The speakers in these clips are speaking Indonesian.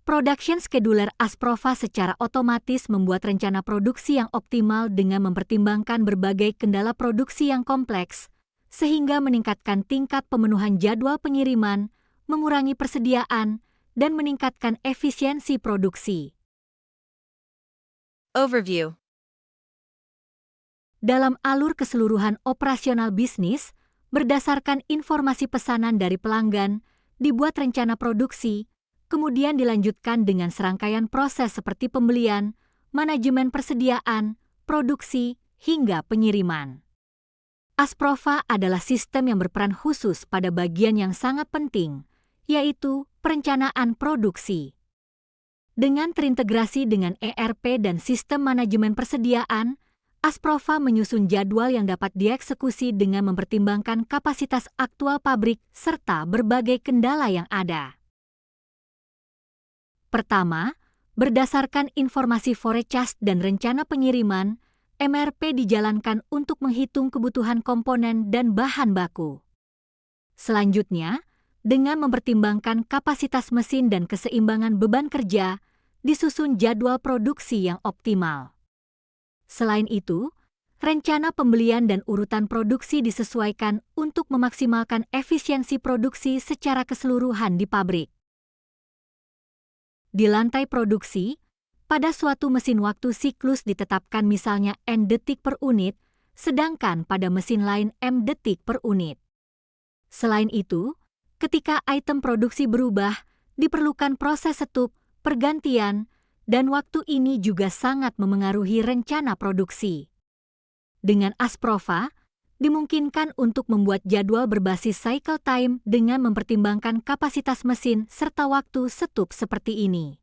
Production Scheduler Asprofa secara otomatis membuat rencana produksi yang optimal dengan mempertimbangkan berbagai kendala produksi yang kompleks, sehingga meningkatkan tingkat pemenuhan jadwal pengiriman, mengurangi persediaan, dan meningkatkan efisiensi produksi. Overview. Dalam alur keseluruhan operasional bisnis, berdasarkan informasi pesanan dari pelanggan, dibuat rencana produksi, kemudian dilanjutkan dengan serangkaian proses seperti pembelian, manajemen persediaan, produksi, hingga pengiriman. Asprofa adalah sistem yang berperan khusus pada bagian yang sangat penting, yaitu perencanaan produksi. Dengan terintegrasi dengan ERP dan sistem manajemen persediaan, Asprofa menyusun jadwal yang dapat dieksekusi dengan mempertimbangkan kapasitas aktual pabrik serta berbagai kendala yang ada. Pertama, berdasarkan informasi forecast dan rencana pengiriman, MRP dijalankan untuk menghitung kebutuhan komponen dan bahan baku. Selanjutnya, dengan mempertimbangkan kapasitas mesin dan keseimbangan beban kerja, disusun jadwal produksi yang optimal. Selain itu, rencana pembelian dan urutan produksi disesuaikan untuk memaksimalkan efisiensi produksi secara keseluruhan di pabrik. Di lantai produksi, pada suatu mesin waktu siklus ditetapkan misalnya N detik per unit, sedangkan pada mesin lain M detik per unit. Selain itu, ketika item produksi berubah, diperlukan proses setup, pergantian, dan waktu ini juga sangat memengaruhi rencana produksi. Dengan Asprofa, dimungkinkan untuk membuat jadwal berbasis cycle time dengan mempertimbangkan kapasitas mesin serta waktu setup seperti ini.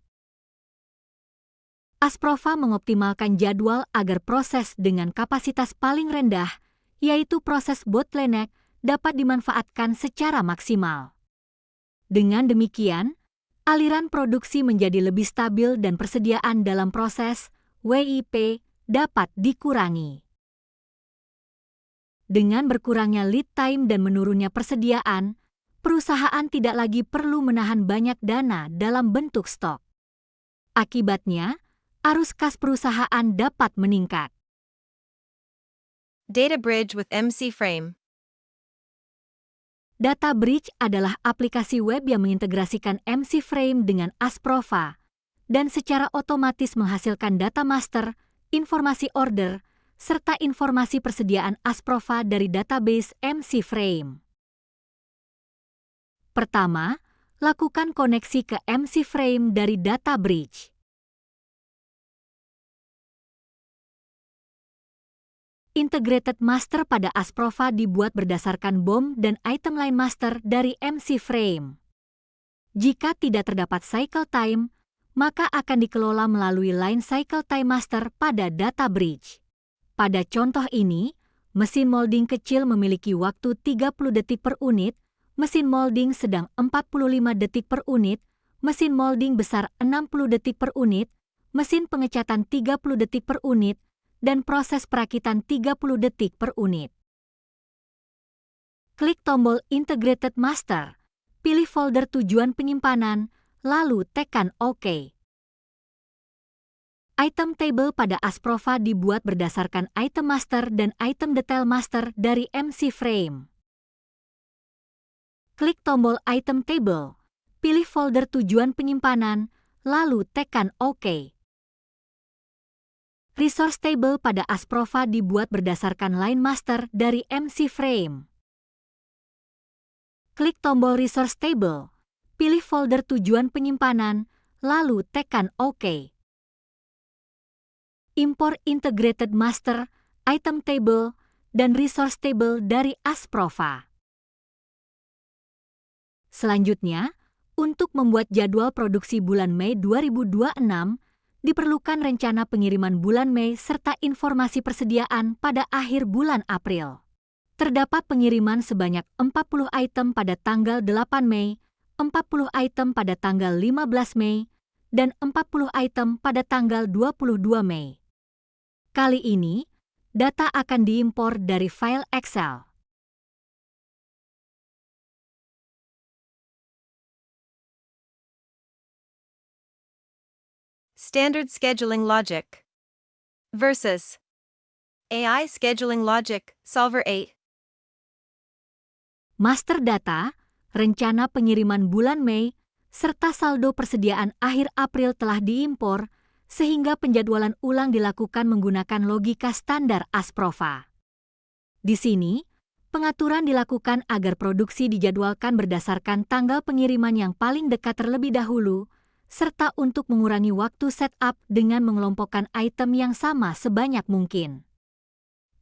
Asprofa mengoptimalkan jadwal agar proses dengan kapasitas paling rendah, yaitu proses bottleneck, dapat dimanfaatkan secara maksimal. Dengan demikian, aliran produksi menjadi lebih stabil dan persediaan dalam proses WIP dapat dikurangi. Dengan berkurangnya lead time dan menurunnya persediaan, perusahaan tidak lagi perlu menahan banyak dana dalam bentuk stok. Akibatnya, arus kas perusahaan dapat meningkat. Data Bridge with MC Frame. Data Bridge adalah aplikasi web yang mengintegrasikan MC Frame dengan Asprofa dan secara otomatis menghasilkan data master, informasi order, serta informasi persediaan Asprofa dari database MC Frame. Pertama, lakukan koneksi ke MC Frame dari Data Bridge. Integrated Master pada Asprofa dibuat berdasarkan BOM dan item line master dari MC Frame. Jika tidak terdapat cycle time, maka akan dikelola melalui line cycle time master pada Data Bridge. Pada contoh ini, mesin molding kecil memiliki waktu 30 detik per unit, mesin molding sedang 45 detik per unit, mesin molding besar 60 detik per unit, mesin pengecatan 30 detik per unit, dan proses perakitan 30 detik per unit. Klik tombol Integrated Master, pilih folder tujuan penyimpanan, lalu tekan OK. Item table pada Asprofa dibuat berdasarkan item master dan item detail master dari MC Frame. Klik tombol Item Table, pilih folder tujuan penyimpanan, lalu tekan OK. Resource Table pada Asprofa dibuat berdasarkan line master dari MC Frame. Klik tombol Resource Table, pilih folder tujuan penyimpanan, lalu tekan OK. Impor Integrated Master, Item Table, dan Resource Table dari Asprofa. Selanjutnya, untuk membuat jadwal produksi bulan Mei 2026, diperlukan rencana pengiriman bulan Mei serta informasi persediaan pada akhir bulan April. Terdapat pengiriman sebanyak 40 item pada tanggal 8 Mei, 40 item pada tanggal 15 Mei, dan 40 item pada tanggal 22 Mei. Kali ini, data akan diimpor dari file Excel. Standard scheduling logic versus AI scheduling logic, Solver 8. Master data, rencana pengiriman bulan Mei, serta saldo persediaan akhir April telah diimpor, sehingga penjadwalan ulang dilakukan menggunakan logika standar Asprofa. Di sini, pengaturan dilakukan agar produksi dijadwalkan berdasarkan tanggal pengiriman yang paling dekat terlebih dahulu, serta untuk mengurangi waktu setup dengan mengelompokkan item yang sama sebanyak mungkin.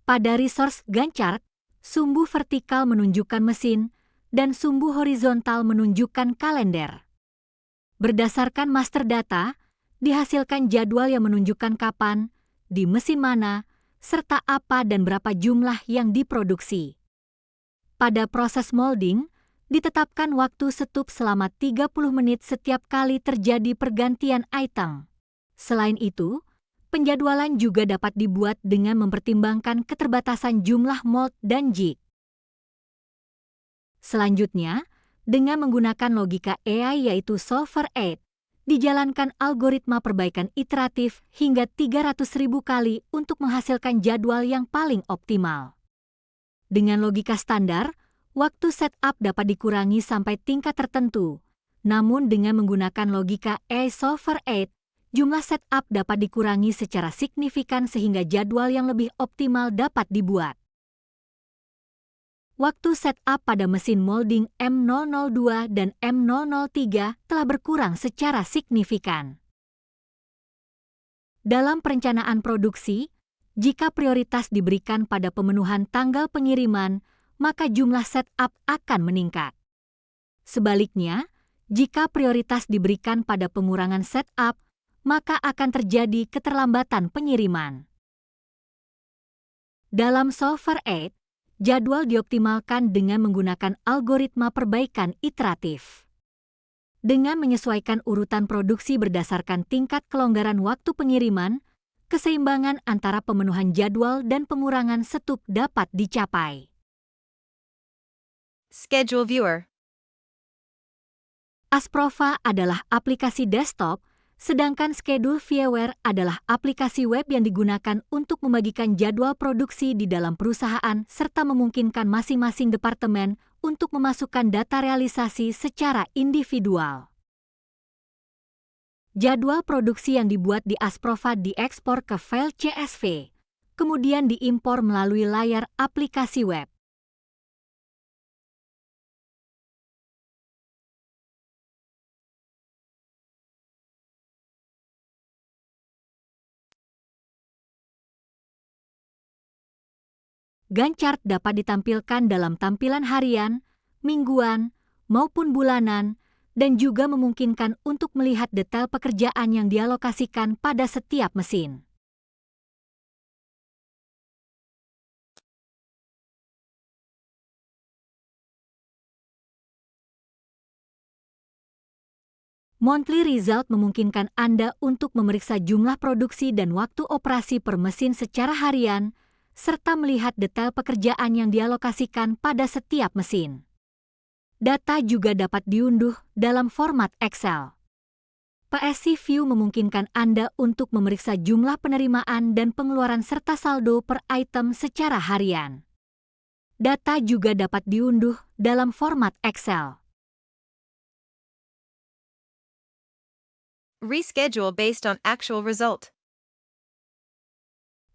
Pada resource Gantt chart, sumbu vertikal menunjukkan mesin, dan sumbu horizontal menunjukkan kalender. Berdasarkan master data, dihasilkan jadwal yang menunjukkan kapan, di mesin mana, serta apa dan berapa jumlah yang diproduksi. Pada proses molding, ditetapkan waktu setup selama 30 menit setiap kali terjadi pergantian item. Selain itu, penjadwalan juga dapat dibuat dengan mempertimbangkan keterbatasan jumlah mold dan jig. Selanjutnya, dengan menggunakan logika AI yaitu Solver 8, dijalankan algoritma perbaikan iteratif hingga 300.000 kali untuk menghasilkan jadwal yang paling optimal. Dengan logika standar, waktu setup dapat dikurangi sampai tingkat tertentu. Namun dengan menggunakan logika AI Solver 8, jumlah setup dapat dikurangi secara signifikan sehingga jadwal yang lebih optimal dapat dibuat. Waktu setup pada mesin molding M002 dan M003 telah berkurang secara signifikan. Dalam perencanaan produksi, jika prioritas diberikan pada pemenuhan tanggal pengiriman, maka jumlah setup akan meningkat. Sebaliknya, jika prioritas diberikan pada pengurangan setup, maka akan terjadi keterlambatan pengiriman. Dalam Solver 8, jadwal dioptimalkan dengan menggunakan algoritma perbaikan iteratif. Dengan menyesuaikan urutan produksi berdasarkan tingkat kelonggaran waktu pengiriman, keseimbangan antara pemenuhan jadwal dan pengurangan setup dapat dicapai. Schedule Viewer. Asprofa adalah aplikasi desktop, sedangkan Schedule Viewer adalah aplikasi web yang digunakan untuk membagikan jadwal produksi di dalam perusahaan serta memungkinkan masing-masing departemen untuk memasukkan data realisasi secara individual. Jadwal produksi yang dibuat di Asprofa diekspor ke file CSV, kemudian diimpor melalui layar aplikasi web. Gantt chart dapat ditampilkan dalam tampilan harian, mingguan, maupun bulanan, dan juga memungkinkan untuk melihat detail pekerjaan yang dialokasikan pada setiap mesin. Monthly Result memungkinkan Anda untuk memeriksa jumlah produksi dan waktu operasi per mesin secara harian, serta melihat detail pekerjaan yang dialokasikan pada setiap mesin. Data juga dapat diunduh dalam format Excel. PSC View memungkinkan Anda untuk memeriksa jumlah penerimaan dan pengeluaran serta saldo per item secara harian. Data juga dapat diunduh dalam format Excel. Reschedule based on actual result.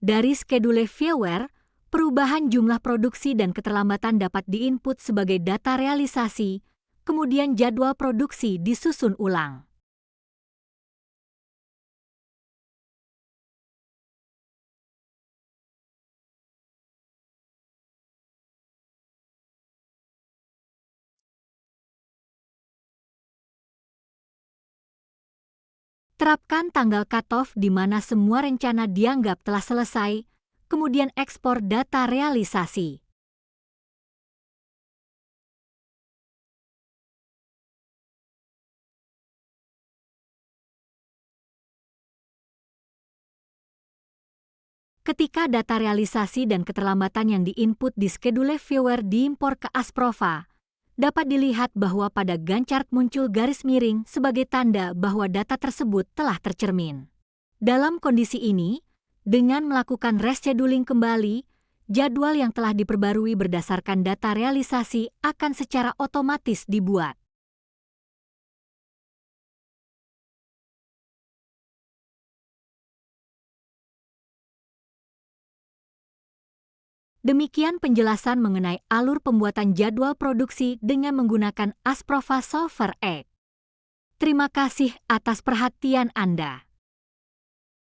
Dari Schedule Viewer, perubahan jumlah produksi dan keterlambatan dapat diinput sebagai data realisasi, kemudian jadwal produksi disusun ulang. Terapkan tanggal cutoff di mana semua rencana dianggap telah selesai, kemudian ekspor data realisasi. Ketika data realisasi dan keterlambatan yang diinput di Schedule Viewer diimpor ke Asprofa, dapat dilihat bahwa pada Gantt chart muncul garis miring sebagai tanda bahwa data tersebut telah tercermin. Dalam kondisi ini, dengan melakukan rescheduling kembali, jadwal yang telah diperbarui berdasarkan data realisasi akan secara otomatis dibuat. Demikian penjelasan mengenai alur pembuatan jadwal produksi dengan menggunakan Asprofa Solver X. Terima kasih atas perhatian Anda.